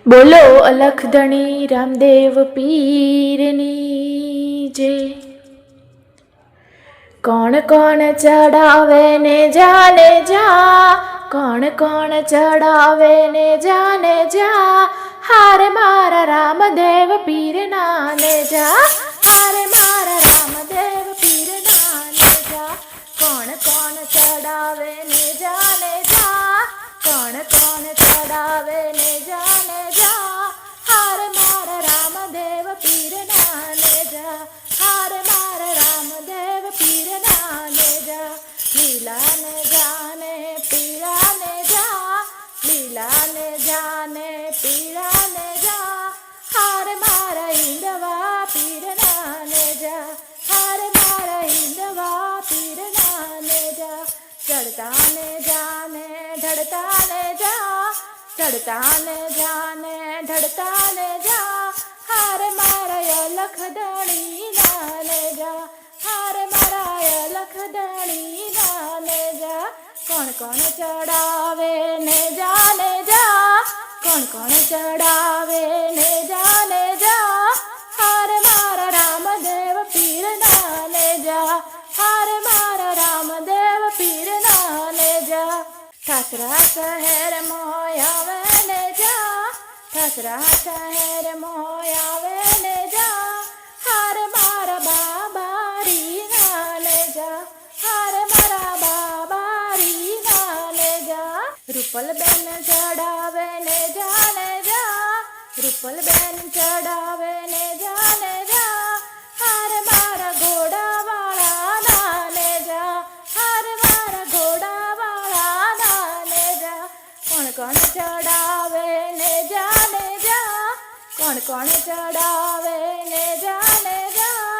બોલો અલખધણી રામદેવ પીરની જય। કોણ કોણ ચડાવે ને જાને જા, કોણ કોણ ચડાવે ને જાને જા, હારે મારા રામદેવ પીરના ને જા, હારે મારા રામદેવ પીરના ને જા। કોણ કોણ ચડાવે ને જાને જા, કોણ કોણ ચડાવે ને જાને જા, હારે મારા રામદેવ પીરના ને જા, હારે મારા રામદેવ પીરના ને જા। લીલા ને જાને પીળા ને જા, લીલા ને જાને પીળા ને જા, હારે મારા ઈંદવા પીરના ને જા, હારે મારા ઈંદવા પીરના ને જા। ચડતા ને જાને ઢળતા ને જા, ચડતા ને જાને ઢળતા ને જા, હારે મારા અલખધણી ના ને જા, હારે મારા અલખધણી ના ને જા। કોણ કોણ ચડાવે ને જાને જા, કોણ કોણ ચડાવે ને જાને જા, હારે મારા રામદેવ પીરના ને જા, હારે મારા રામદેવ પીરના ને જા। ઠાસરા શહેર મોય આવે ને જા, ઠાસરા શહેર મોય આવે ને જા, હારે મારા બાબારી ના ને જા, હારે મારા બાબારી ના ને જા। રૂપલબેન ચડાવે ને જાને જા, રૂપલબેન ચડાવે ને જાને જા, હારે મારા ઘોડાવાળા ના ને જા, હારે મારા ઘોડાવાળા ના ને જા। કોણ કોણ ચડાવે ને જાને જા, કોણ કોણ ચડાવે ને જાને જા,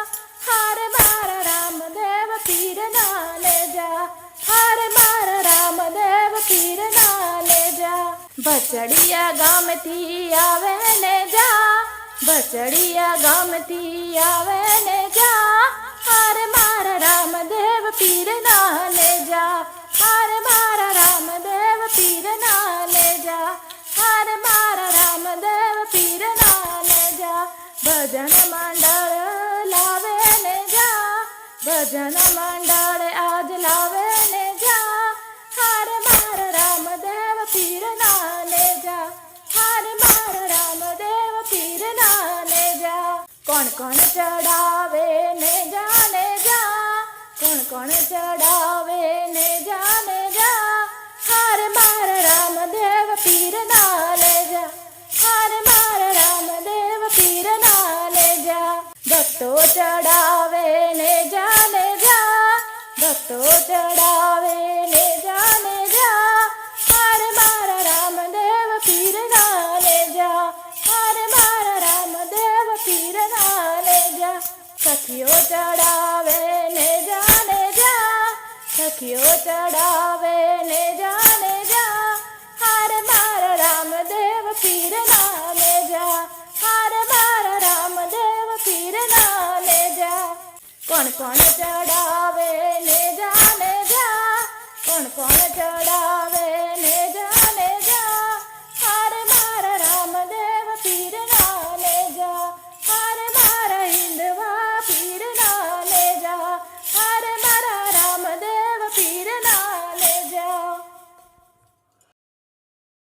હારે મારા રામદેવ પીરના ને જા, હારે મારા રામદેવ પીરના ને જા। ભચડિયા ગામથી આવે ને જા, ભચડિયા ગામથી આવે ને જા, હારે મારા રામદેવ પીરના ને જા, હારે મારા રામદેવ પીરના ને જા, હારે મારા રામદેવ પીરના ને જા। ભજન મંડળ લાવે ને જા, ભજન મંડળ આજ લાવે ને જા, હારે મારા રામદેવ પીરના ને જા, હારે મારા રામદેવ પીરના ને જા। કોણ કોણ ચડાવે ને જાને જા, કોણ કોણ ચડાવે ને જાને જા, હારે મારા રામદેવ પીરના ને જા, હારે મારા રામદેવ પીરના ને જા। ભક્તો ચડાવે ને જાને જા, ભક્તો ચડાવે ને જાને જા, હારે મારા રામદેવ પીરના ને જા, હારે મારા રામદેવ પીરના ને જા। સખીઓ ચડાવે ને જાને જા, સખીઓ ચડાવે ને જાને જા, હારે મારા રામદેવ પીરના ને જા, હારે મારા રામદેવ પીરના ને જા। કોણ કોણ ચડાવે ને જાને જા, કોણ કોણ ચડાવે